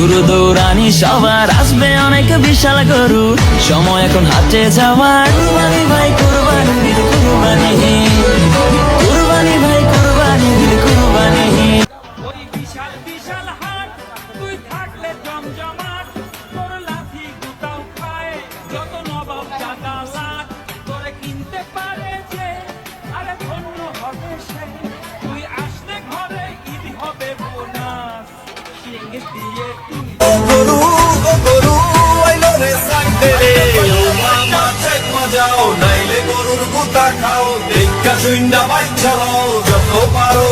শুরু দৌড়ানি সবার, আসবে অনেক বিশাল গরু, সময় এখন হাটে যাওয়ার। কুরবানি ভাই কুরবানি, কুরবানি কুরবানি ভাই কুরবানি, কুরবানি। ওই বিশাল বিশাল হাট তুই থাকলে জমজমাট, তোর লাঠি গুতাও খায় যত নবাব জাদা লাট, তোরে কিনতে পারে যে আরে ধন্য হবে সে, তুই আসলে ঘরে ঈদ হবে বোনাস, শিং দিয়ে তুই গরু ও গরু আইলো রে সাইতে রে, ও মামা চেক মজাও নাইলে গরুর গুতা খাও, দেখা শুইন্দা বাইচ্ছা হও, যত পারো